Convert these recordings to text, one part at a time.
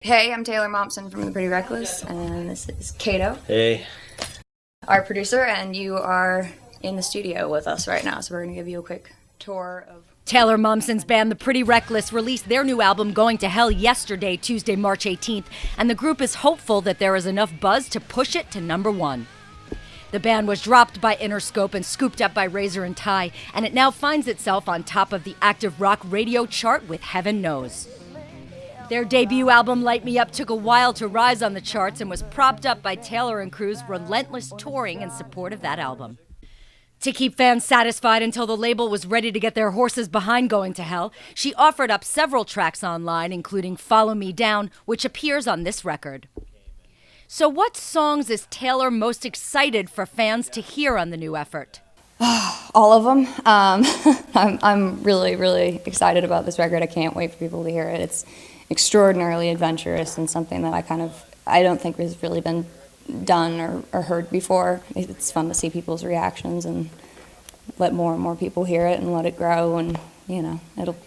Hey, I'm Taylor Momsen from The Pretty Reckless, and this is Kato, Hey. our producer, and you are in the studio with us right now, so we're going to give you a quick tour of... Taylor Momsen's band, The Pretty Reckless, released their new album, Going to Hell, yesterday, Tuesday, March 18th, and the group is hopeful that there is enough buzz to push it to #1. The band was dropped by Interscope and scooped up by Razor and Tie, and it now finds itself on top of the active rock radio chart with Heaven Knows. Their debut album, Light Me Up, took a while to rise on the charts and was propped up by Taylor and crew's relentless touring in support of that album. To keep fans satisfied until the label was ready to get their horses behind Going to Hell, she offered up several tracks online, including Follow Me Down, which appears on this record. So what songs is Taylor most excited for fans to hear on the new effort? All of them. I'm really, really excited about this record. I can't wait for people to hear it. It's extraordinarily adventurous and something that I don't think has really been done or heard before. It's fun to see people's reactions and let more and more people hear it and let it grow, and it'll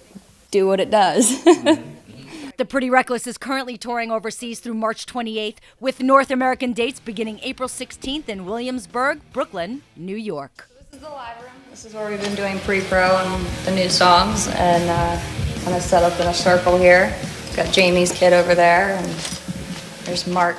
do what it does. The Pretty Reckless is currently touring overseas through March 28th with North American dates beginning April 16th in Williamsburg, Brooklyn, New York. This is the live room. This is where we've been doing pre-pro and the new songs, and kind of set up in a circle here. Got Jamie's kid over there, and there's Mark